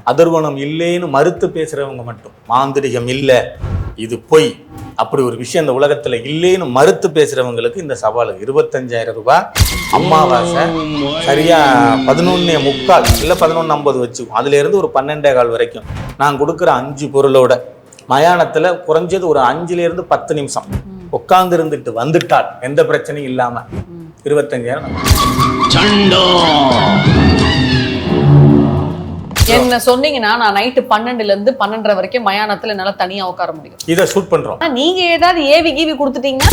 அதர்வனம் இல்லைன்னு மறுத்து பேசுறவங்க மட்டும் மாந்திரிகம் இல்லை, இது பொய், அப்படி ஒரு விஷயம் இந்த உலகத்துல இல்லைன்னு மறுத்து பேசுறவங்களுக்கு இந்த சவால் 25,000 ரூபாய் அமாவாசை சரியா 11:45 இல்லை 11:50 வச்சுக்கும். அதுல இருந்து ஒரு 12:15 வரைக்கும் நான் கொடுக்குற 5 பொருளோட மயானத்துல குறைஞ்சது ஒரு 5 to 10 நிமிஷம் உட்கார்ந்து இருந்துட்டு வந்துட்டால் எந்த பிரச்சனையும் இல்லாம 25,000. என்ன சொன்னீங்கன்னா நான் நைட்டு 12 to 12:30 வரைக்கும் மயானத்துல என்னால தனியா உட்கார முடியும். இதை ஷூட் பண்றோம். நீங்க ஏதாவது ஏவி கீவி கொடுத்துட்டீங்கன்னா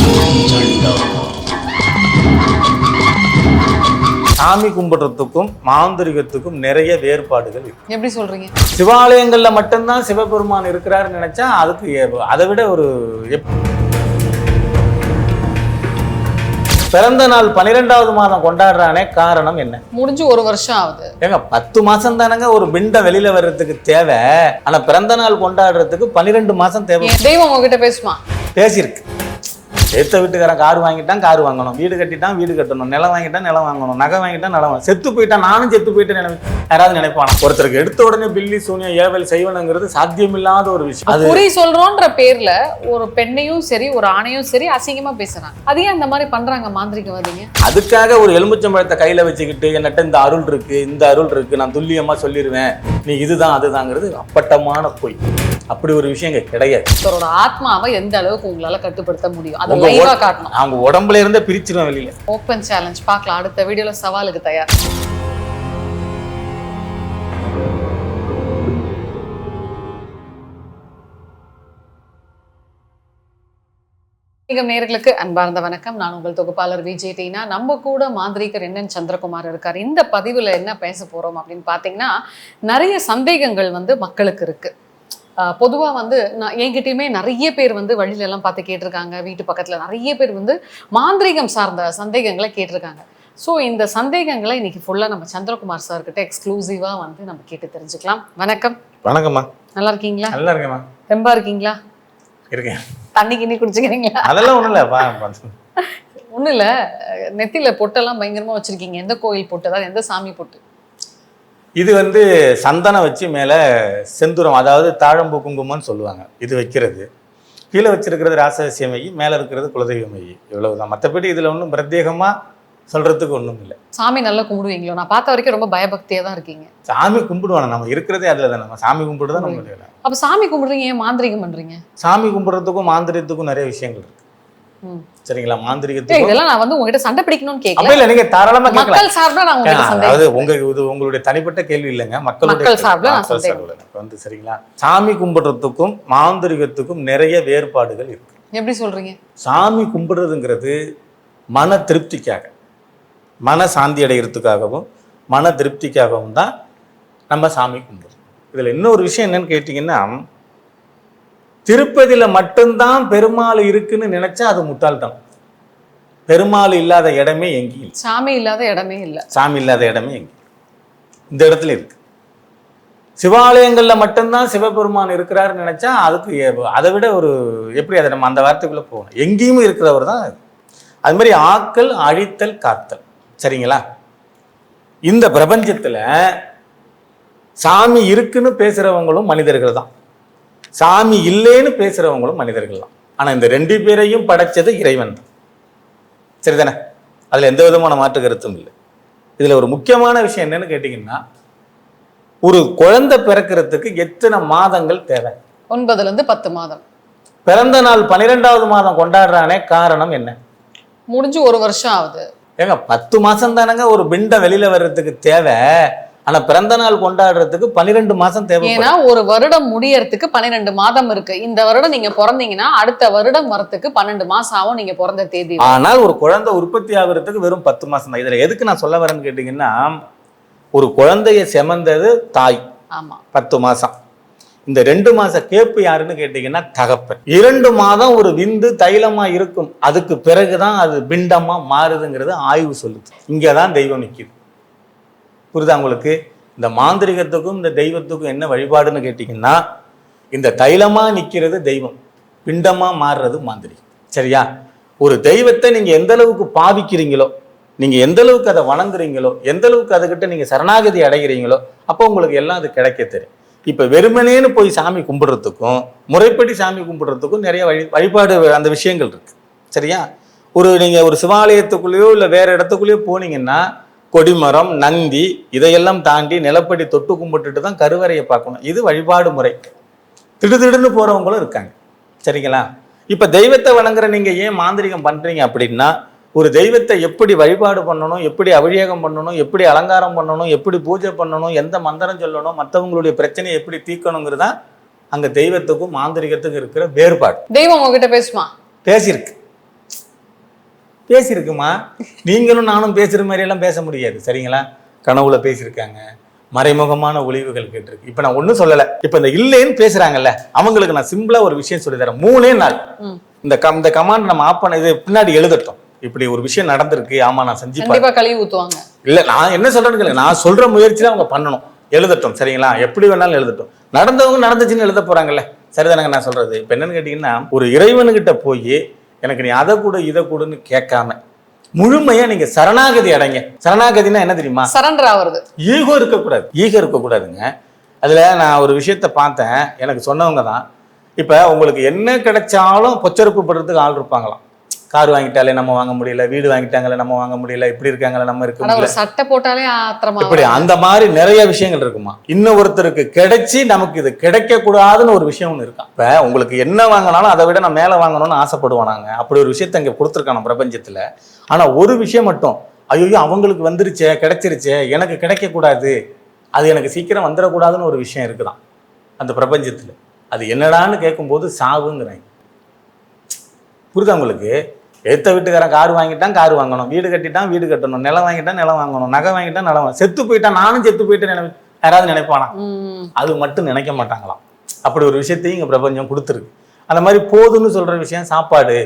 சாமி கும்பிடுறதுக்கும் மாந்திரிகத்துக்கும் நிறைய வேறுபாடுகள் இருக்கு. எப்படி சொல்றீங்க? சிவாலயங்கள்ல மட்டும்தான் சிவபெருமான் இருக்கிறாருன்னு நினைச்சா அதுக்கு அதை விட ஒரு பிறந்த நாள் 12வது மாதம் கொண்டாடுறானே காரணம் என்ன? முடிஞ்சு 1 வருஷம் ஆகுது. ஏங்க 10 மாசம் தானங்க ஒரு பிண்டம் வெளியில வர்றதுக்கு தேவை. ஆனா பிறந்த நாள் கொண்டாடுறதுக்கு 12 மாசம் தேவை. தெய்வம் உங்ககிட்ட பேசுமா? பேசியிருக்கு. சேர்த்த வீட்டுக்காரன் கார் வாங்கிட்டான், கார் வாங்கணும், வீடு கட்டிட்டான், வீடு கட்டணும், நிலம் வாங்கிட்டான், நிலம் வாங்கணும், நகை வாங்கிட்டான், நிலம் வாங்கணும், செத்து போயிட்டான், நானும் செத்து போயிட்டேன் யாராவது நினைப்பானா? ஒருத்தருக்கு எடுத்த உடனே பில்லி சூனியம் ஏவல் செய்வனுங்கிறது சாத்தியமில்லாத ஒரு விஷயம். அது குறி சொல்றோன்ற பேர்ல ஒரு பெண்ணையும் சரி ஒரு ஆணையும் சரி அசிங்கமா பேசுறாங்க. அது ஏன் அந்த மாதிரி பண்றாங்க மாந்திரிகவாதிங்க? அதுக்காக ஒரு எலுமிச்சம்பழத்தை கையில வச்சுக்கிட்டு என்னட்ட இந்த அருள் இருக்கு, இந்த அருள் இருக்கு, நான் துல்லியமா சொல்லிடுவேன், நீ இதுதான் அதுதாங்கிறது அப்பட்டமான பொய். அப்படி ஒரு விஷயம் கிடையாது. அவரோட ஆத்மாவை எந்த அளவுக்கு உங்களால கட்டுப்படுத்த முடியும் அதை லைவா காட்டணும். அவங்க உடம்புல இருந்தே பிரிச்சிருவேன் வெளியில. ஓப்பன் சேலஞ்ச் பார்க்கலாம். அடுத்த வீடியோல சவாலுக்கு தயார். நேயர்களுக்கு அன்பார்ந்த வணக்கம். நான் உங்கள் தொகுப்பாளர் விஜய் டீனா. நம்ம கூட மாந்திரிகர் NN சந்திரகுமார் இருக்கார். இந்த பதிவுல என்ன பேச போறோம் அப்படின்னு பாத்தீங்கன்னா, நிறைய சந்தேகங்கள் மக்களுக்கு இருக்கு. பொதுவாக நான் என்கிட்டயுமே நிறைய பேர் வழியில எல்லாம் பார்த்து கேட்டிருக்காங்க. வீட்டு பக்கத்துல நிறைய பேர் மாந்திரிகம் சார்ந்த சந்தேகங்களை கேட்டிருக்காங்க. ஸோ இந்த சந்தேகங்களை இன்னைக்கு ஃபுல்லா நம்ம சந்திரகுமார் சார் கிட்ட எக்ஸ்க்ளூசிவா நம்ம கேட்டு தெரிஞ்சுக்கலாம். வணக்கம். வணக்கம்மா. நல்லா இருக்கீங்களா? நல்லா இருக்கேம்மா. தெம்பா இருக்கீங்களா? இருக்கேன். தண்ணி கிண்ணி குடிச்சுக்கிறீங்களா? அதெல்லாம் ஒண்ணும் இல்ல. ஒண்ணும் இல்ல. நெத்தியில பொட்டெல்லாம் பயங்கரமா வச்சிருக்கீங்க. எந்த கோயில் பொட்டு? அதாவது எந்த சாமி பொட்டு? இது சந்தனம் வச்சு மேலே செந்துரம், அதாவது தாழம்பூ குங்குமம்னு சொல்லுவாங்க. இது வைக்கிறது. கீழே வச்சிருக்கிறது ராசசிய மை, மேலே இருக்கிறது குலதெய்வ மை. இவ்வளவுதான். மற்றபடி இதில் ஒன்றும் பிரத்யேகமாக சொல்றதுக்கு ஒன்றும் இல்லை. சாமி நல்லா கும்பிடுவீங்களோ? நான் பார்த்த வரைக்கும் ரொம்ப பயபக்தியாக தான் இருக்கீங்க. சாமி கும்பிடுவாங்க. நம்ம இருக்கிறதே அதில் தானே. நம்ம சாமி கும்பிட்டு தான் நம்ம இல்லை. அப்போ சாமி கும்பிடுறீங்க, ஏன் மாந்திரிகம் பண்ணுறீங்க? சாமி கும்பிடுறதுக்கும் மாந்திரிகத்துக்கும் நிறைய விஷயங்கள் இருக்கு. சரிங்களா? மாந்திரிகத்துக்கு இதெல்லாம் நான் உங்ககிட்ட சண்டை பிடிக்கணும்னு கேட்கல. இல்ல, நீங்க தாராளமா கேட்கலாம். மக்கள் சார்பா நான் உங்ககிட்ட அதாவது உங்களுடைய தனிப்பட்ட கேள்வி இல்லைங்க, மக்கள் சார்பா நான் சரிங்களா? சாமி கும்பிடுறதுக்கும் மாந்திரிகத்துக்கும் நிறைய வேறுபாடுகள் இருக்கு. எப்படி சொல்றீங்க? சாமி கும்பிடுறதுங்கிறது மன திருப்திக்காக, மன சாந்தி அடைகிறதுக்காகவும் மன திருப்திக்காகவும் தான் நம்ம சாமி கும்பிடுறோம். இதுல இன்னொரு விஷயம் என்னன்னு கேட்டீங்கன்னா, திருப்பதியில மட்டும்தான் பெருமாள் இருக்குன்னு நினைச்சா அது முட்டாள்தான். பெருமாள் இல்லாத இடமே எங்கேயும் இல்லை. சாமி இல்லாத இடமே இல்லை. சாமி இல்லாத இடமே எங்கே இந்த இடத்துல இருக்கு. சிவாலயங்கள்ல மட்டும்தான் சிவபெருமான் இருக்கிறாருன்னு நினைச்சா அதுக்கு அதை விட ஒரு எப்படி அதை நம்ம அந்த வார்த்தைக்குள்ள போகணும். எங்கேயும் இருக்கிறவர் தான் அது. அது மாதிரி ஆக்கல் அழித்தல் காத்தல். சரிங்களா? இந்த பிரபஞ்சத்துல சாமி இருக்குன்னு பேசுறவங்களும் மனிதர்கள் தான், சாமி இல்லைன்னு பேசுறவங்களும் மனிதர்கள் தான். ஆனா இந்த 2 பேரையும் படைச்சது இறைவன் தான். சரிதானே? அதுல எந்த விதமான மாற்று கருத்தும் இல்லை. இதுல ஒரு முக்கியமான விஷயம் என்னன்னு கேட்டீங்கன்னா, ஒரு குழந்தை பிறக்கிறதுக்கு எத்தனை மாதங்கள் தேவை? 9 to 10 மாதம். பிறந்த நாள் 12வது மாதம் கொண்டாடுறானே காரணம் என்ன? முடிஞ்சு 1 வருஷம் ஆகுது. ஏங்க 10 மாசம் தானங்க ஒரு பிண்டம் வெளியில வர்றதுக்கு தேவை. ஆனா பிறந்த நாள் கொண்டாடுறதுக்கு 12 மாசம் தேவை. ஏன்னா ஒரு வருடம் முடியறதுக்கு 12 மாதம் இருக்கு. இந்த வருடம் நீங்க பிறந்தீங்கன்னா அடுத்த வருடம் வரத்துக்கு 12 மாசம் ஆகும் நீங்க பிறந்த தேதி. ஆனால் ஒரு குழந்தை உற்பத்தி ஆகுறதுக்கு வெறும் 10 மாசம் தான். இதுல எதுக்கு நான் சொல்ல வரேன்னு கேட்டீங்கன்னா, ஒரு குழந்தைய செமந்தது தாய். ஆமா, 10 மாசம். இந்த 2 மாச கேப்பு யாருன்னு கேட்டீங்கன்னா தகப்பன். 2 மாதம் ஒரு விந்து தைலமா இருக்கும். அதுக்கு பிறகுதான் அது பிண்டமா மாறுதுங்கிறது ஆய்வு சொல்லுது. இங்கதான் தெய்வம் நிற்குது. புரியுதா உங்களுக்கு? இந்த மாந்திரிகத்துக்கும் இந்த தெய்வத்துக்கும் என்ன வழிபாடுன்னு கேட்டீங்கன்னா, இந்த தைலமா நிற்கிறது தெய்வம், பிண்டமா மாறுறது மாந்திரிகம். சரியா? ஒரு தெய்வத்தை நீங்க எந்த அளவுக்கு பாவிக்கிறீங்களோ, நீங்க எந்த அளவுக்கு அதை வணங்குறீங்களோ, எந்த அளவுக்கு அதுகிட்ட நீங்க சரணாகதி அடைகிறீங்களோ, அப்போ உங்களுக்கு எல்லாம் அது கிடைக்க தெரியும். இப்ப வெறுமனேன்னு போய் சாமி கும்பிடுறதுக்கும் முறைப்படி சாமி கும்பிடுறதுக்கும் நிறைய வழிபாடு அந்த விஷயங்கள் இருக்கு. சரியா? நீங்க ஒரு சிவாலயத்துக்குள்ளேயோ இல்ல வேற இடத்துக்குள்ளேயோ போனீங்கன்னா கொடிமரம், நந்தி இதையெல்லாம் தாண்டி நிலப்படி தொட்டு கும்பிட்டுட்டு தான் கருவறையை பார்க்கணும். இது வழிபாடு முறை. திடுதிடுன்னு போறவங்களும் இருக்காங்க. சரிங்களா? இப்ப தெய்வத்தை வணங்குற நீங்க ஏன் மாந்திரிகம் பண்றீங்க அப்படின்னா, ஒரு தெய்வத்தை எப்படி வழிபாடு பண்ணணும், எப்படி அபிஷேகம் பண்ணணும், எப்படி அலங்காரம் பண்ணணும், எப்படி பூஜை பண்ணணும், எந்த மந்திரம் சொல்லணும், மற்றவங்களுடைய பிரச்சனையை எப்படி தீர்க்கணுங்கிறதா அங்க தெய்வத்துக்கும் மாந்திரிகத்துக்கும் இருக்கிற வேறுபாடு. தெய்வம் உங்ககிட்ட பேசுமா? பேசியிருக்குமா? நீங்களும் நானும் பேசுற மாதிரி எல்லாம் பேச முடியாது. சரிங்களா? கனவுல பேசியிருக்காங்க, மறைமுகமான ஒளிவுகள் கேட்டிருக்கு. இப்ப நான் ஒன்றும் சொல்லலை. இப்ப இந்த இல்லைன்னு பேசுறாங்கல்ல, அவங்களுக்கு நான் சிம்பிளா ஒரு விஷயம் சொல்லி தரேன். 3 நாள் இந்த கமாண்ட் நம்ம ஆப் பண்ண இது பின்னாடி எழுதட்டும். இப்படி ஒரு விஷயம் நடந்திருக்கு, ஆமா நான் செஞ்சு கழுவி ஊத்துவாங்க. இல்ல நான் என்ன சொல்றேன்னு நான் சொல்ற முயற்சியில அவங்க பண்ணணும். எழுதட்டும். சரிங்களா? எப்படி வேணாலும் எழுதட்டும். நடந்தவங்க நடந்துச்சுன்னு எழுத போறாங்கல்ல. சரிதானங்க நான் சொல்றது? இப்ப என்னன்னு கேட்டீங்கன்னா, ஒரு இறைவனுகிட்ட போய் எனக்கு நீ அதை கூட இதை கூடன்னு கேட்காம முழுமையா நீங்க சரணாகதி அடைங்க. சரணாகதினா என்ன தெரியுமா? சரண்டர் ஆவறது. ஈகோ இருக்கக்கூடாதுங்க. அதுல நான் ஒரு விஷயத்த பார்த்தேன், எனக்கு சொன்னவங்க தான். இப்ப உங்களுக்கு என்ன கிடைச்சாலும் பொச்சரிப்பு படுறதுக்கு ஆள் இருப்பாங்களாம். கார் வாங்கிட்டாலே நம்ம வாங்க முடியல, வீடு வாங்கிட்டாங்களே நம்ம வாங்க முடியல, இப்படி இருக்காங்களே நம்ம இருக்க முடியல, சட்டை போட்டாலே ஆத்திரமா, இப்படி அந்த மாதிரி நிறைய விஷயங்கள் இருக்குமா. இன்னும் ஒருத்தருக்கு கிடைச்சி நமக்கு இது கிடைக்க கூடாதுன்னு ஒரு விஷயம் ஒண்ணு இருக்கா. இப்ப உங்களுக்கு என்ன வாங்கினாலும் அதை விட நான் மேல வாங்கணும்னு ஆசைப்படுவானாங்க. அப்படி ஒரு விஷயத்த இங்க கொடுத்துருக்கான பிரபஞ்சத்துல. ஆனா ஒரு விஷயம் மட்டும், ஐயோ அவங்களுக்கு வந்துருச்சே, கிடைச்சிருச்சே, எனக்கு கிடைக்க கூடாது, அது எனக்கு சீக்கிரம் வந்துடக்கூடாதுன்னு ஒரு விஷயம் இருக்குதான் அந்த பிரபஞ்சத்துல. அது என்னடான்னு கேட்கும்போது சாவுங்கிறாங்க. புரியுதா உங்களுக்கு? ஏத்த வீட்டுக்காரன் கார் வாங்கிட்டான், கார் வாங்கணும், வீடு கட்டிட்டான், வீடு கட்டணும், நிலம் வாங்கிட்டான், நிலம் வாங்கணும், நகை வாங்கிட்டான், நிலம் வாங்கணும், செத்து போயிட்டான், நானும் செத்து போயிட்டு யாராவது நினைப்பானா? அது மட்டும் நினைக்க மாட்டாங்களாம். அப்படி ஒரு விஷயத்தையும் இங்க பிரபஞ்சம் கொடுத்துருக்கு. அந்த மாதிரி போதுன்னு சொல்ற விஷயம் சாப்பாடு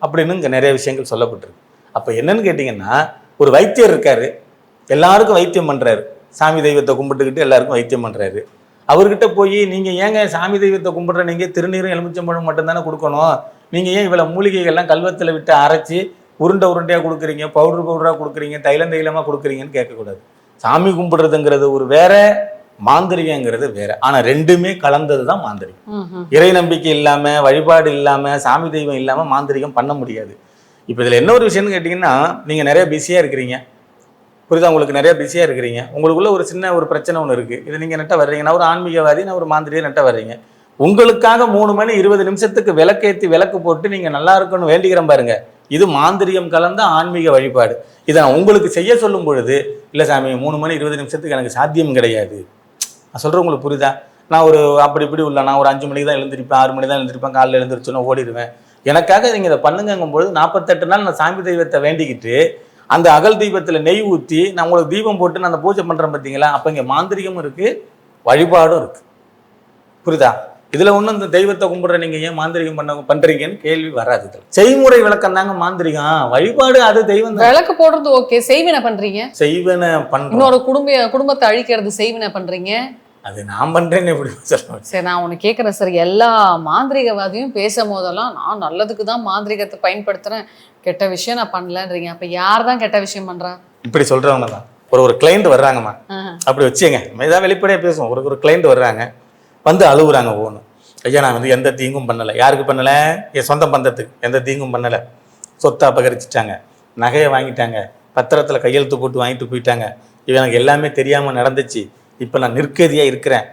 அப்படின்னு இங்க நிறைய விஷயங்கள் சொல்லப்பட்டிருக்கு. அப்ப என்னன்னு கேட்டீங்கன்னா, ஒரு வைத்தியர் இருக்காரு, எல்லாருக்கும் வைத்தியம் பண்றாரு, சாமி தெய்வத்தை கும்பிட்டுக்கிட்டு எல்லாருக்கும் வைத்தியம் பண்றாரு. அவர்கிட்ட போய் நீங்க ஏங்க சாமி தெய்வத்தை கும்பிடுற, நீங்க திருநீரும் எலுமிச்சம்பழம் மட்டும்தானே கொடுக்கணும், நீங்க ஏன் இவ்வளவு மூலிகைகள்லாம் கல்வத்தில் விட்டு அரைச்சி உருண்டையா கொடுக்குறீங்க, பவுடரா கொடுக்குறீங்க, தைலமா கொடுக்குறீங்கன்னு கேட்கக்கூடாது. சாமி கும்பிடுறதுங்கிறது ஒரு வேற, மாந்திரிகங்கிறது வேற. ஆனா ரெண்டுமே கலந்ததுதான் மாந்திரிகம். இறை நம்பிக்கை இல்லாம, வழிபாடு இல்லாம, சாமி தெய்வம் இல்லாம மாந்திரிகம் பண்ண முடியாது. இப்ப இதுல என்ன ஒரு விஷயம்னு கேட்டீங்கன்னா, நீங்க நிறைய பிஸியா இருக்கிறீங்க. புரியுதா? உங்களுக்கு நிறைய பிஸியா இருக்கிறீங்க. உங்களுக்குள்ள ஒரு சின்ன ஒரு பிரச்சனை ஒன்று இருக்கு. இது நீங்க நட்ட வர்றீங்க. நான் ஒரு ஆன்மீகவாதி, நான் ஒரு மாந்திரியை நட்ட வர்றீங்க. உங்களுக்காக 3 மணி 20 நிமிஷத்துக்கு விளக்கேற்றி விளக்கு போட்டு நீங்க நல்லா இருக்கணும்னு வேண்டிக்கிறேன் பாருங்க. இது மாந்திரியம் கலந்த ஆன்மீக வழிபாடு. இதை நான் உங்களுக்கு செய்ய சொல்லும் பொழுது, இல்லை சாமி 3 மணி 20 நிமிஷத்துக்கு எனக்கு சாத்தியம் கிடையாது. நான் சொல்றேன், உங்களுக்கு புரியுதா? நான் ஒரு அப்படி இப்படி உள்ள, நான் ஒரு 5 மணிக்கு தான் எழுந்திருப்பேன், 6 மணி தான் எழுந்திருப்பேன், காலையில் எழுந்திரிச்சோன்னா ஓடிடுவேன். எனக்காக நீங்க இதை பண்ணுங்கும் பொழுது 48 நாள் நான் சாமி தெய்வத்தை வேண்டிக்கிட்டு அந்த அகல் தீபத்துல நெய் ஊற்றி நான் உங்களுக்கு தீபம் போட்டு நான் அந்த பூஜை பண்றேன் பார்த்தீங்களா? அப்ப இங்க மாந்திரிகமும் இருக்கு, வழிபாடும் இருக்கு. புரியுதா? இதுல ஒண்ணு இந்த தெய்வத்தை கும்பிடுற நீங்க ஏன் மாந்திரிகம் பண்றீங்கன்னு கேள்வி வராது. செய்முறை விளக்கம் தாங்க மாந்திரிகம். வழிபாடு அது தெய்வம். விளக்கு போடுறது ஓகே, செய்வினை பண்றீங்க. செய்வினை பண்றோம். இன்னொரு குடும்பத்தை அழிக்கிறது செய்வினை பண்றீங்க. அது நான் பண்றேன்னு எப்படி சொல்லுவேன்? சரி, நான் ஒண்ணு கேட்கறேன் சார். எல்லா மாந்திரிகவாதியும் பேசும் போதெல்லாம் நான் நல்லதுக்கு தான் மாந்திரிகத்தை பயன்படுத்துறேன், கெட்ட விஷயம் நான் பண்ணலன்றீங்க. அப்ப யார் தான் கெட்ட விஷயம் பண்றா? இப்படி சொல்றவங்க தான். ஒரு கிளைண்ட் வர்றாங்கம்மா, அப்படி வச்சுங்க, ஏதாவது வெளிப்படையா பேசுவோம். ஒரு கிளைண்ட் வர்றாங்க, வந்து அழுகுறாங்க. ஒன்று, ஐயா நான் வந்து எந்த தீங்கும் பண்ணலை. யாருக்கு பண்ணலை? என் சொந்த பந்தத்துக்கு எந்த தீங்கும் பண்ணலை. சொத்தை அபகரிச்சிட்டாங்க, நகையை வாங்கிட்டாங்க, பத்திரத்தில் கையெழுத்து போட்டு வாங்கிட்டு போயிட்டாங்க. எனக்கு எல்லாமே தெரியாமல் நடந்துச்சு. இப்போ நான் நிற்கதியாக இருக்கிறேன்.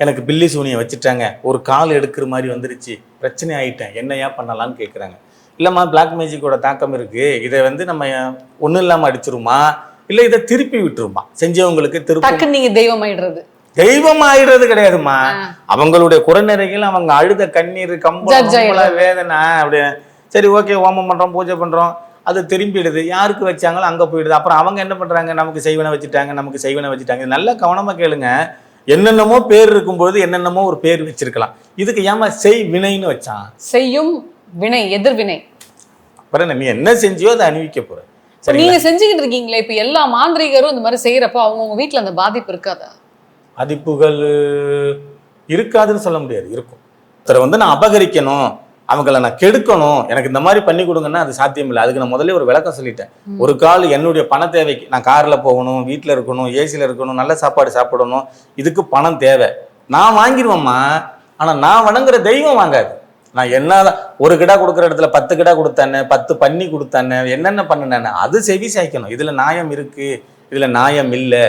எனக்கு பில்லி சூனியை வச்சுட்டாங்க, ஒரு கால் எடுக்கிற மாதிரி வந்துருச்சு, பிரச்சனை ஆகிட்டேன், என்னையா பண்ணலான்னு கேட்குறாங்க. இல்லைம்மா, பிளாக் மேஜிக்கோட தாக்கம் இருக்குது, இதை வந்து நம்ம ஒன்றும் இல்லாமல் அடிச்சிருமா, இல்லை இதை திருப்பி விட்டுருமா, செஞ்சவங்களுக்கு திருப்பி. நீங்கள் தெய்வம் ஆயிடுறது கிடையாதுமா. அவங்களுடைய குறைநிறைகள், அவங்க அழுத கண்ணீர், கம்பளம், வேதனை, அப்படியே சரி ஓகே ஹோமம் பண்றோம், பூஜை பண்றோம், அது திரும்பிடுது. யாருக்கு வச்சாங்களோ அங்க போயிடுது. அப்புறம் அவங்க என்ன பண்றாங்க? நமக்கு செய்வனை வச்சுட்டாங்க. நல்லா கவனமா கேளுங்க. என்னென்னமோ பேர் இருக்கும்போது என்னென்னமோ ஒரு பேர் வச்சிருக்கலாம். இதுக்கு ஏமா செய் வினைன்னு வச்சான்? செய்யும் வினை, எதிர்வினை. அப்புறம் நீ என்ன செஞ்சியோ அதை அணிவிக்க போற. நீங்க செஞ்சுக்கிட்டு இருக்கீங்களே இப்ப எல்லா மாந்திரிகரும் இந்த மாதிரி செய்யறப்போ அவங்க வீட்டுல அந்த பாதிப்பு இருக்காதா? பாதிப்புகள் இருக்காதுன்னு சொல்ல முடியாது, இருக்கும். ஒருத்தரை வந்து நான் அபகரிக்கணும், அவங்கள நான் கெடுக்கணும், எனக்கு இந்த மாதிரி பண்ணி கொடுங்கன்னா அது சாத்தியம் இல்லை. அதுக்கு நான் முதல்ல ஒரு விளக்கம் சொல்லிட்டேன். ஒரு கால் என்னுடைய பண தேவைக்கு நான் கார்ல போகணும், வீட்டில் இருக்கணும், ஏசியில் இருக்கணும், நல்ல சாப்பாடு சாப்பிடணும், இதுக்கு பணம் தேவை. நான் வாங்கிடுவேம்மா, ஆனா நான் வணங்குற தெய்வம் வாங்காது. நான் என்னதான் ஒரு கிடா கொடுக்குற இடத்துல 10 கிடா கொடுத்தானே, 10 பன்னி கொடுத்தானே, என்னென்ன பண்ணினேன்னு அது செவி சாய்க்கணும். இதுல நியாயம் இருக்கு, இதுல நியாயம் இல்லை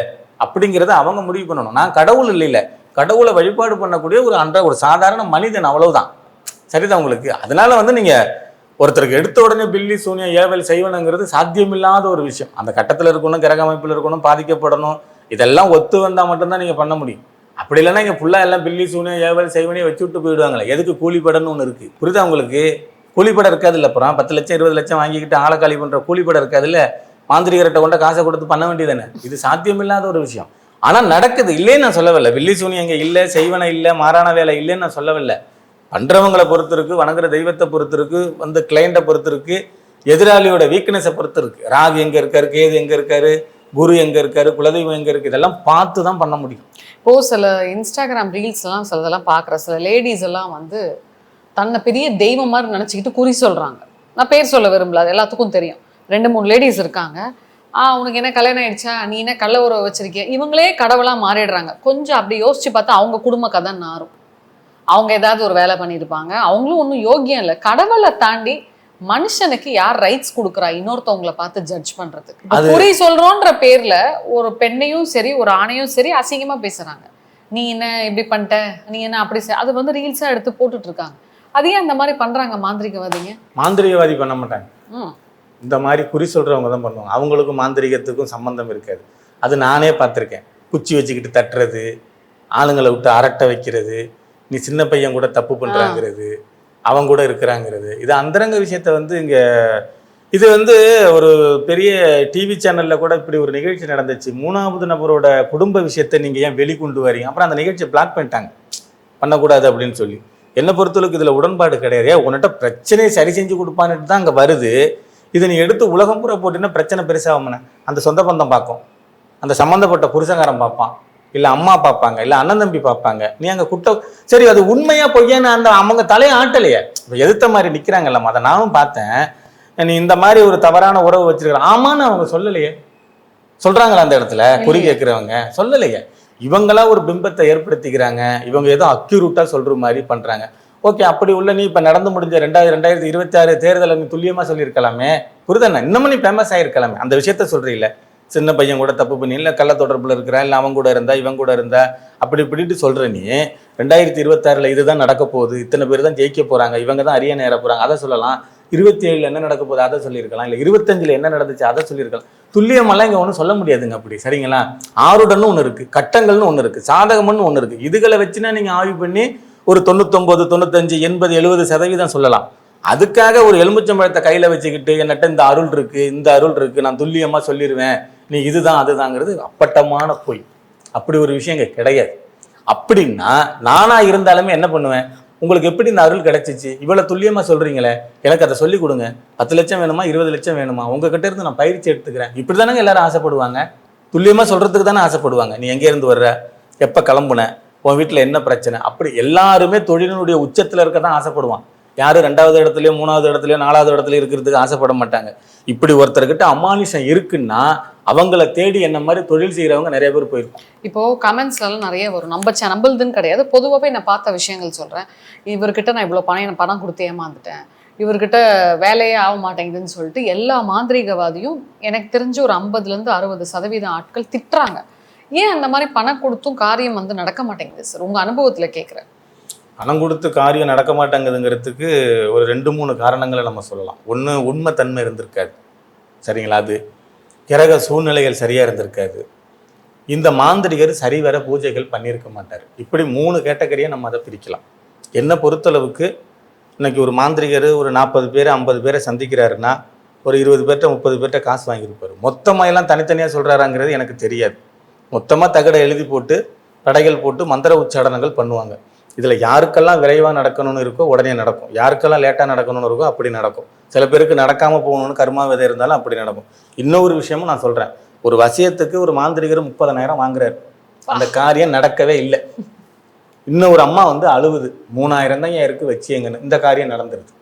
அப்படிங்கிறத அவங்க முடிவு பண்ணணும். நான் கடவுள் இல்லைல்ல, கடவுளை வழிபாடு பண்ணக்கூடிய ஒரு சாதாரண மனிதன், அவ்வளவுதான். சரிதான் உங்களுக்கு? அதனால நீங்க ஒருத்தருக்கு எடுத்த உடனே பில்லி சூனியம் ஏவல் செய்வனுங்கிறது சாத்தியமில்லாத ஒரு விஷயம். அந்த கட்டத்தில் இருக்கணும், கிரக அமைப்பில் இருக்கணும், பாதிக்கப்படணும், இதெல்லாம் ஒத்து வந்தால் மட்டும்தான் நீங்கள் பண்ண முடியும். அப்படி இல்லைன்னா இங்கே ஃபுல்லாக எல்லாம் பில்லி சூனியம் ஏவல் செய்வனே வச்சு விட்டு போயிடுவாங்களே. எதுக்கு கூலிப்படன்னு ஒன்று இருக்குது, புரியுதா உங்களுக்கு? கூலிப்படம் இருக்காது இல்லை, அப்புறம் 10 லட்சம் 20 லட்சம் வாங்கிக்கிட்டு ஆளக்காலி பண்ணுற கூலிப்படம் இருக்காது இல்லை, மாந்திரிகர்கிட்ட கொண்ட காசை கொடுத்து பண்ண வேண்டியதானே. இது சாத்தியமில்லாத ஒரு விஷயம். ஆனால் நடக்குது, இல்லைன்னு நான் சொல்லவில்லை. பில்லி சூனியம் இங்கே இல்லை, செய்வனை இல்லை, மாறான வேலை இல்லைன்னு நான் சொல்லவில்லை. பண்றவங்களை பொறுத்து இருக்கு, வணங்குற தெய்வத்தை பொறுத்து இருக்கு, கிளைண்ட்டை பொறுத்து இருக்கு, எதிராளியோட வீக்னஸை பொறுத்து இருக்கு. ராகு எங்க இருக்காரு, கேது எங்க இருக்காரு, குரு எங்க இருக்காரு, குலதெய்வம் எங்க இருக்கு, இதெல்லாம் பார்த்து தான் பண்ண முடியும். இப்போ சில இன்ஸ்டாகிராம் ரீல்ஸ் எல்லாம் சிலதெல்லாம் பார்க்குற சில லேடிஸ் எல்லாம் தன்னை பெரிய தெய்வம் மாதிரி நினச்சிக்கிட்டு குறி சொல்றாங்க. நான் பேர் சொல்ல விரும்பல, அது எல்லாத்துக்கும் தெரியும். 2-3 லேடிஸ் இருக்காங்க. உனக்கு என்ன கல்யாணம் ஆயிடுச்சா, நீ என்ன கள்ள உறவு வச்சிருக்கிய, இவங்களே கடவுளா மாறிடுறாங்க. கொஞ்சம் அப்படி யோசிச்சு பார்த்தா அவங்க குடும்ப கதை நாரும். அவங்க ஏதாவது ஒரு வேலை பண்ணியிருப்பாங்க, அவங்களும் ஒன்றும் யோகியம் இல்லை. கடவுளை தாண்டி மனுஷனுக்கு யார் ரைட்ஸ் கொடுக்குறா இன்னொருத்தவங்களை பார்த்து ஜட்ஜ் பண்றதுக்கு? குறி சொல்றோன்ற பேர்ல ஒரு பெண்ணையும் சரி ஒரு ஆணையும் சரி அசிங்கமா பேசுறாங்க. நீ என்ன இப்படி பண்ணிட்ட, நீ என்ன அப்படி அது ரீல்ஸா எடுத்து போட்டுட்டு இருக்காங்க. அதையே அந்த மாதிரி பண்றாங்க மாந்திரிகவாதிங்க. மாந்திரிகவாதி பண்ண மாட்டாங்க, இந்த மாதிரி குறி சொல்றவங்க தான் பண்ணுவாங்க. அவங்களுக்கும் மாந்திரிகத்துக்கும் சம்பந்தம் இருக்காது. அது நானே பார்த்துருக்கேன். குச்சி வச்சுக்கிட்டு தட்டுறது, ஆளுங்களை விட்டு அரட்டை வைக்கிறது, நீ சின்ன பையன் கூட தப்பு பண்றாங்கிறது, அவங்க கூட இருக்கிறாங்கிறது, இது அந்தரங்க விஷயத்த இங்க இது ஒரு பெரிய டிவி சேனல்ல கூட இப்படி ஒரு நிகழ்ச்சி நடந்துச்சு. 3வது நபரோட குடும்ப விஷயத்தை நீங்க ஏன் வெளிக்கொண்டு வரீங்க, அப்புறம் அந்த நிகழ்ச்சியை பிளாக் பண்ணிட்டாங்க, பண்ணக்கூடாது அப்படின்னு சொல்லி. என்னை பொறுத்தளவுக்கு இதுல உடன்பாடு கிடையாது. உன்னிட்ட பிரச்சனையை சரி செஞ்சு கொடுப்பான்ட்டு தான் அங்க வருது. இதை நீ எடுத்து உலகம் பூரா போட்டீங்கன்னா பிரச்சனை பெருசாகும்னா அந்த சொந்த பந்தம் பார்க்கும், அந்த சம்மந்தப்பட்ட புருஷங்காரன் பார்ப்பான், இல்லை அம்மா பார்ப்பாங்க, இல்லை அண்ணன் தம்பி பார்ப்பாங்க. நீ அங்கே சரி அது உண்மையா பொய்யான்னு அவங்க தலையை ஆட்டலையே, எதிர்த்த மாதிரி நிற்கிறாங்கல்லம்மா. அதை நானும் பார்த்தேன். நீ இந்த மாதிரி ஒரு தவறான உறவு வச்சிருக்கிற, ஆமான்னு அவங்க சொல்லலையே. சொல்றாங்களா அந்த இடத்துல குறி கேட்கிறவங்க? சொல்லலையே. இவங்களா ஒரு பிம்பத்தை ஏற்படுத்திக்கிறாங்க, இவங்க ஏதோ அக்யூரூட்டா சொல்ற மாதிரி பண்றாங்க. ஓகே, அப்படி உள்ள நீ இப்ப நடந்து முடிஞ்ச 2026 தேர்தலை நீ துல்லியமா சொல்லியிருக்கலாமே, புரியுதானே? இன்னமும் நீ ஃபேமஸ் ஆகிருக்கலாமே. அந்த விஷயத்த சொல்றீல்ல, சின்ன பையன் கூட தப்பு பண்ணி, இல்லை கள்ள தொடர்பில் இருக்கிறான், இல்லை அவன் கூட இருந்தா இவன் கூட இருந்தா அப்படி இப்படிட்டு சொல்ற நீ. 2026 இதுதான் நடக்க போகுது, இத்தனை பேர் தான் ஜெயிக்க போறாங்க, இவங்க தான் அரியணை ஏற போறாங்க, அதை சொல்லலாம். 27 என்ன நடக்க போகுது அதை சொல்லியிருக்கலாம், இல்லை 25 என்ன நடந்துச்சு அதை சொல்லியிருக்கலாம். துல்லியமெல்லாம் இங்கே ஒன்றும் சொல்ல முடியாதுங்க. அப்படி சரிங்களா? ஆருடன்னு ஒன்று இருக்கு, கட்டங்கள்னு ஒன்று இருக்கு, சாதகம்னு ஒன்று இருக்கு. இதுகளை வச்சுன்னா நீங்க ஆய்வு பண்ணி ஒரு 99, 95, 80, 70% சொல்லலாம். அதுக்காக ஒரு எலுமிச்சம்பழத்தை கையில வச்சுக்கிட்டு என்னட்ட இந்த அருள் இருக்கு, நான் துல்லியமா சொல்லிடுவேன், நீ இதுதான் அதுதாங்கிறது அப்பட்டமான பொய். அப்படி ஒரு விஷயம் இங்க கிடையாது. அப்படின்னா நானா இருந்தாலுமே என்ன பண்ணுவேன், உங்களுக்கு எப்படி இந்த அருள் கிடைச்சிச்சு, இவ்வளவு துல்லியமா சொல்றீங்களே, எனக்கு அதை சொல்லி கொடுங்க. 10 லட்சம் வேணுமா, 20 லட்சம் வேணுமா, உங்ககிட்ட இருந்து நான் பயிற்சி எடுத்துக்கிறேன். இப்படிதானங்க எல்லாரும் ஆசைப்படுவாங்க, துல்லியமா சொல்றதுக்கு தானே ஆசைப்படுவாங்க. நீ எங்க இருந்து வர்ற, எப்ப கிளம்புன, உன் வீட்டுல என்ன பிரச்சனை, அப்படி எல்லாருமே தொழிலினுடைய உச்சத்துல இருக்க தான் ஆசைப்படுவான். யாரும் 2வது இடத்துலயோ 3வது இடத்துலயோ 4வது இடத்துல இருக்கிறதுக்கு ஆசைப்பட மாட்டாங்க. இப்படி ஒருத்தர்கிட்ட அமானுஷம் இருக்குன்னா அவங்கள தேடி என்ன மாதிரி தொழில் செய்யறவங்க நிறைய பேர் போயிருக்கும். இப்போ கமெண்ட்ஸ்ல எல்லாம் நிறைய வரும், நம்மளுதுன்னு கிடையாது, பொதுவாகவே நான் பார்த்த விஷயங்கள் சொல்றேன். இவர்கிட்ட நான் இவ்வளவு பணம் கொடுத்து ஏமாந்துட்டேன், இவர்கிட்ட வேலையே ஆக மாட்டேங்குதுன்னு சொல்லிட்டு எல்லா மாந்திரிகவாதியும் எனக்கு தெரிஞ்சு ஒரு 50-60% ஆட்கள் திட்டுறாங்க. ஏன் அந்த மாதிரி பணம் கொடுத்தும் காரியம் நடக்க மாட்டேங்குது சார்? உங்க அனுபவத்துல கேட்குறேன். பணம் கொடுத்து காரியம் நடக்க மாட்டேங்குதுங்கிறதுக்கு ஒரு 2-3 காரணங்களை நம்ம சொல்லலாம். ஒன்று, உண்மை தன்மை இருந்திருக்காது, சரிங்களா? அது கிரக சூழ்நிலைகள் சரியா இருந்திருக்காது, இந்த மாந்திரிகர் சரிவர பூஜைகள் பண்ணியிருக்க மாட்டார். இப்படி 3 கேட்டகரியை நம்ம அதை பிரிக்கலாம். என்னை பொறுத்தளவுக்கு இன்னைக்கு ஒரு மாந்திரிகர் ஒரு 40 பேர் 50 பேரை சந்திக்கிறாருன்னா ஒரு 20 பேர்கிட்ட 30 பேர்கிட்ட காசு வாங்கியிருப்பார். மொத்தமாக எல்லாம் தனித்தனியாக சொல்கிறாராங்கிறது எனக்கு தெரியாது. மொத்தமாக தகடை எழுதி போட்டு தடைகள் போட்டு மந்திர உச்சாடனங்கள் பண்ணுவாங்க. இதில் யாருக்கெல்லாம் விரைவாக நடக்கணும்னு இருக்கோ உடனே நடக்கும், யாருக்கெல்லாம் லேட்டாக நடக்கணும்னு இருக்கோ அப்படி நடக்கும். சில பேருக்கு நடக்காமல் போகணும்னு கர்மா விதை இருந்தாலும் அப்படி நடக்கும். இன்னொரு விஷயமும் நான் சொல்கிறேன், ஒரு வசியத்துக்கு ஒரு மாந்திரிகர் 30,000 வாங்குறாரு, அந்த காரியம் நடக்கவே இல்லை. இன்னும் ஒரு அம்மா அழுவுது, 3,000 தான் ஏன் இருக்குது வச்சியங்கன்னு, இந்த காரியம் நடந்துருது.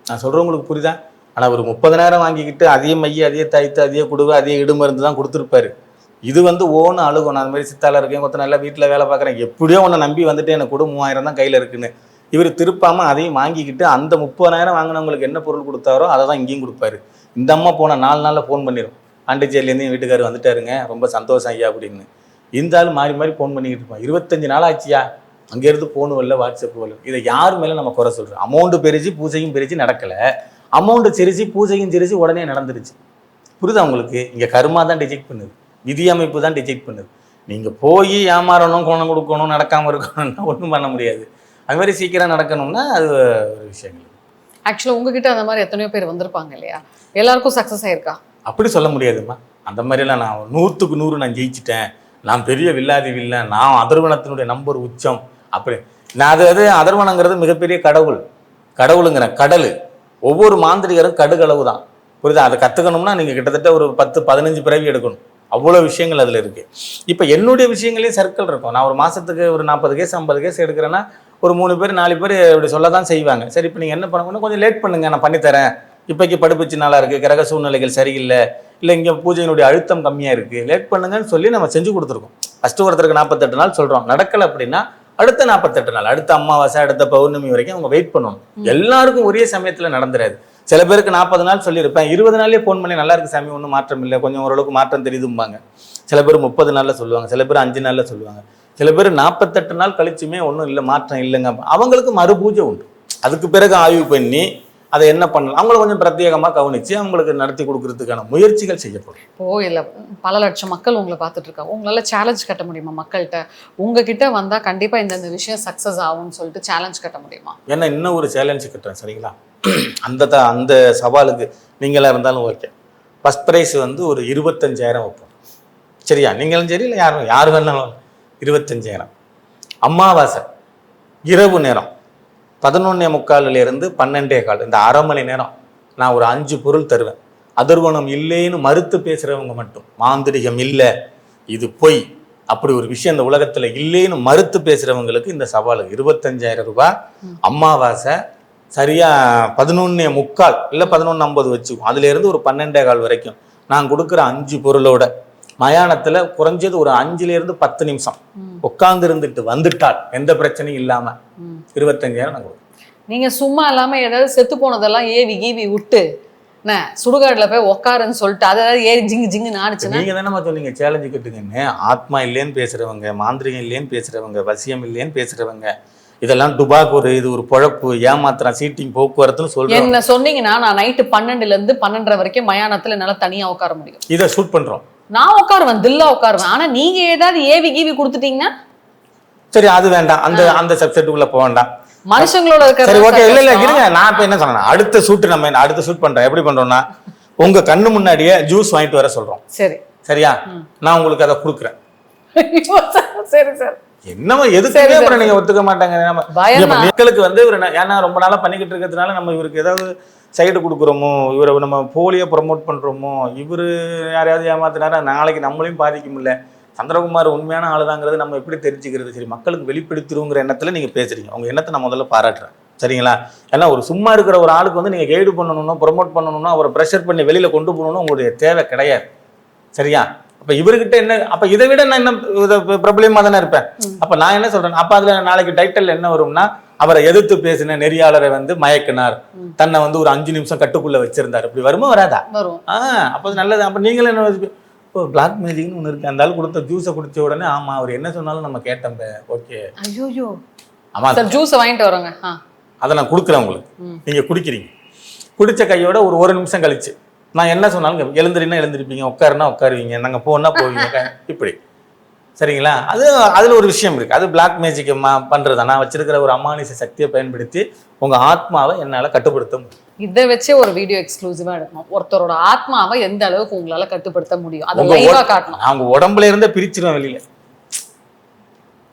நான் சொல்கிறவங்களுக்கு புரியுதா? ஆனால் ஒரு 30,000 வாங்கிக்கிட்டு அதையே மைய, அதையே தைத்து, அதையே கொடுவை, அதையே இடுமருந்து தான் கொடுத்துருப்பாரு. இது வந்து ஓன்னு அழுகும். நான் அந்த மாதிரி சித்தால இருக்கேன், கொத்த நல்லா வீட்டில் வேலை பார்க்குறேன், எப்படியோ உன்னை நம்பி வந்துட்டு எனக்கு கூட 3000 தான் கையில் இருக்குன்னு இவர் திருப்பாமல் அதையும் வாங்கிக்கிட்டு அந்த 30,000 வாங்கினவங்களுக்கு என்ன பொருள் கொடுத்தாரோ அதை தான் இங்கேயும் கொடுப்பாரு. இந்த அம்மா போன 4 நாளில் ஃபோன் பண்ணிடும், பாண்டிச்சேரியிலேருந்து என் வீட்டுக்காரர் வந்துட்டாருங்க, ரொம்ப சந்தோஷம் ஐயா அப்படின்னு. இந்த ஆள் மாறி மாறி ஃபோன் பண்ணிக்கிட்டு இருப்பான். 25 நாள் ஆச்சியா, அங்கேருந்து ஃபோன் வரல, வாட்ஸ்அப் வரல. இதை யார் மேலே நம்ம குறை சொல்கிறோம்? அமௌண்ட்டு பெருச்சு பூஜையும் பெருச்சு நடக்கலை, அமௌண்ட்டு சிரிச்சு பூஜையும் சிரிச்சு உடனே நடந்துருச்சு. புரியுதா உங்களுக்கு? இங்கே கர்மா தான் டிஜெக்ட் பண்ணுது, விதி அமைப்பு தான் டிஜெக்ட் பண்ணுது. நீங்கள் போய் ஏமாறணும், குணம் கொடுக்கணும், நடக்காமல் இருக்கணும்னா ஒன்றும் பண்ண முடியாது. அது மாதிரி சீக்கிரம் நடக்கணும்னா அது ஒரு விஷயங்கள். ஆக்சுவலாக உங்ககிட்ட அந்த மாதிரி எத்தனையோ பேர் வந்திருப்பாங்க இல்லையா? எல்லாருக்கும் சக்ஸஸ் ஆயிருக்கா? அப்படி சொல்ல முடியாதும்மா. அந்த மாதிரிலாம் நான் 100க்கு 100 நான் ஜெயிச்சிட்டேன், நான் பெரிய வில்லாதி வில்லன், நான் அதர்வனத்தினுடைய நம்பர் உச்சம் அப்படி. நான் அது அதர்வனங்கிறது மிகப்பெரிய கடவுளுங்கிற கடல். ஒவ்வொரு மாந்திரிகரும் கடுகளவு தான். புரியுதா? அதை கற்றுக்கணும்னா நீங்கள் கிட்டத்தட்ட ஒரு 10-15 பிறவி எடுக்கணும். அவ்வளோ விஷயங்கள் அதில் இருக்குது. இப்போ என்னுடைய விஷயங்களே சர்க்கிள் இருக்கும். நான் ஒரு மாதத்துக்கு ஒரு 40 கேஸ் 50 கேஸ் எடுக்கிறேன்னா ஒரு 3 பேர் 4 பேர் இப்படி சொல்ல தான் செய்வாங்க. சரி, இப்போ நீங்கள் என்ன பண்ணணும், கொஞ்சம் லேட் பண்ணுங்க, நான் பண்ணித்தரேன், இப்போக்கி படிப்புச்சு நல்லா இருக்குது, கிரக சூழ்நிலைகள் சரியில்லை, இல்லை இங்கே பூஜையினுடைய அழுத்தம் கம்மியாக இருக்குது, லேட் பண்ணுங்கன்னு சொல்லி நம்ம செஞ்சு கொடுத்துருக்கோம். ஃபஸ்ட்டு ஒருத்தருக்கு 48 நாள் சொல்கிறோம், நடக்கலை அப்படின்னா அடுத்த 48 நாள், அடுத்த அமாவாசை, அடுத்த பௌர்ணமி வரைக்கும் அவங்க வெயிட் பண்ணணும். எல்லாருக்கும் ஒரே சமயத்தில் நடந்துராது. சில பேருக்கு 40 நாள் சொல்லியிருப்பேன், 20 நாள்லேயே ஃபோன் பண்ணி நல்லா இருக்கு சாமி, ஒன்றும் மாற்றம் இல்லை, கொஞ்சம் ஓரளவுக்கு மாற்றம் தெரியுதும்பாங்க. சில பேர் 30 நாளில் சொல்லுவாங்க, சில பேர் 5 நாளில் சொல்லுவாங்க, சில பேர் 48 நாள் கழிச்சுமே ஒன்றும் இல்லை, மாற்றம் இல்லைங்க. அவங்களுக்கு மறுபூஜை உண்டு. அதுக்கு பிறகு ஆய்வு பண்ணி அதை என்ன பண்ணலாம், அவங்கள கொஞ்சம் பிரத்யேகமாக கவனித்து அவங்களுக்கு நடத்தி கொடுக்கறதுக்கான முயற்சிகள் செய்யப்படும். ஓ இல்லை, பல லட்சம் மக்கள் உங்களை பார்த்துட்டு இருக்காங்க, உங்களால் சேலஞ்ச் கட்ட முடியுமா மக்கள்கிட்ட? உங்ககிட்ட வந்தால் கண்டிப்பாக இந்த விஷயம் சக்ஸஸ் ஆகும்னு சொல்லிட்டு சேலஞ்ச் கட்ட முடியுமா? ஏன்னா இன்னும் ஒரு சேலஞ்சு கட்டுறேன், சரிங்களா? அந்த சவாலுக்கு நீங்களாக இருந்தாலும் ஓகே. ஃபஸ்ட் ப்ரைஸ் வந்து ஒரு 25,000 வைப்போம், சரியா? நீங்களும் சரி, இல்லை யார் வேணாலும் 25,000. அமாவாசை இரவு நேரம் 11:45 12:15, இந்த அரை மணி நேரம் நான் ஒரு 5 பொருள் தருவேன். அதர்வனம் இல்லைன்னு மறுத்து பேசுகிறவங்க மட்டும், மாந்திரிகம் இல்லை, இது பொய், அப்படி ஒரு விஷயம் இந்த உலகத்தில் இல்லைன்னு மறுத்து பேசுகிறவங்களுக்கு இந்த சவால் 25,000 ரூபாய். அமாவாசை சரியாக 11:45 இல்லை 11:50 வச்சுக்கும், அதுலேருந்து ஒரு 12:15 வரைக்கும் நான் கொடுக்குற 5 பொருளோட மயானத்தில் குறைஞ்சது ஒரு 5லேருந்து 10 நிமிஷம் உட்கார்ந்து இருந்துட்டு வந்துட்டால் எந்த பிரச்சனையும் இல்லாமல் 25,000 நான் கொடுக்குறேன். நீங்கள் சும்மா இல்லாமல் ஏதாவது செத்து போனதெல்லாம் ஏவி கீவி விட்டு என்ன சுடுகாட்டில் போய் உக்காருன்னு சொல்லிட்டு அதாவது ஏறி ஜிங்கு ஜிங்குன்னு ஆடிச்சுன்னா நீங்கள் தானே சொன்னீங்க சேலஞ்சு கட்டுங்கன்னு. ஆத்மா இல்லைன்னு பேசுகிறவங்க, மாந்திரிகம் இல்லைன்னு பேசுகிறவங்க, வசியம் இல்லைன்னு பேசுகிறவங்க, இதெல்லாம் டுபாக்கூர், இது ஒரு பொழப்பு, ஏமாத்திரம், சீட்டிங், போக்குவரத்துன்னு சொல்றேன். என்ன சொன்னீங்கன்னா நான் நைட்டு 12லேருந்து 12:30 வரைக்கும் மயானத்தில் என்னால் தனியாக உட்கார முடியும். இதை ஷூட் பண்ணுறோம், நான் உட்காருவேன், தில்லா உட்காருவேன். ஆனால் நீங்கள் ஏதாவது ஏவி கீவி கொடுத்துட்டீங்கன்னா சரி, அது வேண்டாம், அந்த சப்ஜெக்டுக்குள்ள போக வேண்டாம், மனுஷங்களோட இருக்க. சரி ஓகே, இல்ல இருங்க, நான் இப்ப என்ன சொன்னேன், அடுத்த ஷூட் பண்றேன். எப்படி பண்றோம்னா, உங்க கண்ணு முன்னாடியே ஜூஸ் வாங்கிட்டு வர சொல்றோம், சரி சரியா? நான் உங்களுக்கு அதை கொடுக்குறேன். சரி சார், என்னமோ எதுக்குமே அப்புறம் நீங்க ஒத்துக்க மாட்டாங்க. மக்களுக்கு வந்து ஏன்னா ரொம்ப நாளா பண்ணிக்கிட்டு இருக்கிறதுனால நம்ம இவருக்கு ஏதாவது சைடு கொடுக்குறோமோ, இவரை நம்ம போலியோ ப்ரமோட் பண்றோமோ, இவரு யாரையாவது ஏமாத்தினாரா நாளைக்கு நம்மளையும் பாதிக்க முடியல. சந்திரகுமார் உண்மையான ஆளுதாங்கிறது நம்ம எப்படி தெரிஞ்சுக்கிறது? சரி, மக்களுக்கு வெளிப்படுத்திடுங்கிற எண்ணத்தில் நீங்கள் பேசுறீங்க, உங்கள் எண்ணத்தை நான் முதல்ல பாராட்டுறேன், சரிங்களா? ஏன்னா ஒரு சும்மா இருக்கிற ஒரு ஆளுக்கு வந்து நீங்கள் கைடு பண்ணணும்னா, ப்ரொமோட் பண்ணணும்னா, அவரை ப்ரெஷர் பண்ணி வெளியில் கொண்டு போகணும்னு உங்களுடைய தேவை கிடையாது, சரியா? அப்போ இவர்கிட்ட என்ன, அப்போ இதை விட நான் என்ன பிரபலமாக தானே இருப்பேன். அப்போ நான் என்ன சொல்கிறேன், அப்போ அதில் நாளைக்கு டைட்டில் என்ன வரும்னா, அவரை எதிர்த்து பேசின நெறியாளரை வந்து மயக்கினார், தன்னை வந்து ஒரு 5 நிமிஷம் கட்டுக்குள்ளே வச்சிருந்தார், அப்படி வருமா வராதா? அப்போ நல்லது. அப்போ நீங்களும் என்ன, இப்போ பிளாக் மேஜிக்னு ஒன்று இருக்குது, அந்த ஆள் கொடுத்த ஜூஸை குடிச்ச உடனே ஆமாம் அவர் என்ன சொன்னாலும் நம்ம கேட்டோம், ஓகே ஐயோ ஆமாம் சார் ஜூஸை வாங்கிட்டு வரோங்க, அதை நான் கொடுக்குறேன் உங்களுக்கு, நீங்கள் குடிக்கிறீங்க. குடித்த கையோட ஒரு நிமிஷம் கழிச்சு நான் என்ன சொன்னாலும் எழுந்திரின்னா எழுந்திருப்பீங்க, உட்காருன்னா உட்காருவீங்க, நாங்கள் போனால் போவீங்க, இப்படி சரிங்களா? அதில் ஒரு விஷயம் இருக்குது, அது பிளாக் மேஜிக் பண்ணுறது. நான் வச்சிருக்கிற ஒரு அமானுஷ சக்தியை பயன்படுத்தி உங்கள் ஆத்மாவை என்னால் கட்டுப்படுத்த முடியும். இதை வச்சே ஒரு வீடியோ எக்ஸ்க்ளூசிவா எடுக்கணும், ஒருத்தரோட ஆத்மாவை எந்த அளவுக்கு உங்களால கட்டுப்படுத்த முடியும் அதை லைவா காட்டணும். அவங்க உடம்புல இருந்தே பிரிச்சிருவேன் வெளியில,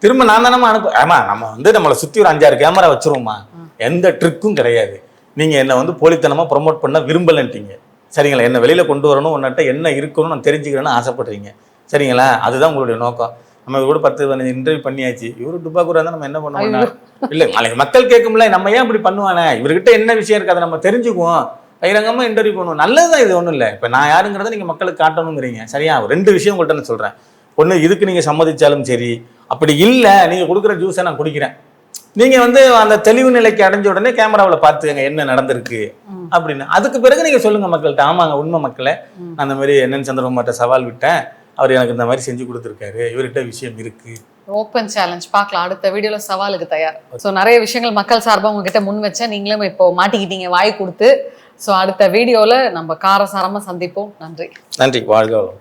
திரும்ப நான் தானே அனுப்ப. ஆமா, நம்ம வந்து நம்மளை சுற்றி ஒரு 5-6 கேமரா வச்சிருவோமா, எந்த ட்ரிக்கும் கிடையாது. நீங்கள் என்னை வந்து போலித்தனமாக ப்ரொமோட் பண்ண விரும்பலன்ட்டீங்க, சரிங்களா? என்னை வெளியில் கொண்டு வரணும், உன்னிட்ட என்ன இருக்கணும்னு நான் தெரிஞ்சுக்கிறேன்னு ஆசைப்படுறீங்க, சரிங்களா? அதுதான் உங்களுடைய நோக்கம். நம்ம கூட 10-15 இன்டர்வியூ பண்ணியாச்சு, இவரு டுபாக்கூரா இருந்தால் நம்ம என்ன பண்ணுவோம்னா, இல்லை நாளைக்கு மக்கள் கேட்கும்ல, நம்ம ஏன் இப்படி பண்ணுவானே, இவர்கிட்ட என்ன விஷயம் இருக்குது அதை நம்ம தெரிஞ்சுக்குவோம், பகிரங்கமாக இன்டர்வியூ பண்ணுவோம், நல்லதுதான், இது ஒன்றும் இல்லை. இப்போ நான் யாருங்கிறத நீங்கள் மக்களுக்கு காட்டணுங்கிறீங்க, சரியா? 2 விஷயம் உங்கள்கிட்ட நான் சொல்கிறேன். ஒன்று இதுக்கு நீங்கள் சம்மதிச்சாலும் சரி, அப்படி இல்லை நீங்கள் கொடுக்குற ஜூஸை நான் குடிக்கிறேன், நீங்கள் வந்து அந்த தெளிவு நிலைக்கு அடைஞ்ச உடனே கேமராவில் பார்த்துக்கங்க என்ன நடந்திருக்கு அப்படின்னு. அதுக்கு பிறகு நீங்கள் சொல்லுங்கள் மக்கள்கிட்ட, ஆமாங்க உண்மை மக்களே, நான் அந்த மாதிரி NN சந்திரகுமார்ட்ட சவால் விட்டேன், அவர் எனக்கு இந்த மாதிரி செஞ்சு கொடுத்துருக்காரு, இவர்கிட்ட விஷயம் இருக்கு. ஓப்பன் சேலஞ்ச் பார்க்கலாம், அடுத்த வீடியோல சவாலுக்கு தயார். ஸோ நிறைய விஷயங்கள் மக்கள் சார்பாக உங்ககிட்ட முன் வச்சேன், நீங்களும் இப்போ மாட்டிக்கிட்டீங்க வாய் கொடுத்து. ஸோ அடுத்த வீடியோவில் நம்ம காரசாரமாக சந்திப்போம். நன்றி. நன்றி. வாழ்க வளம்.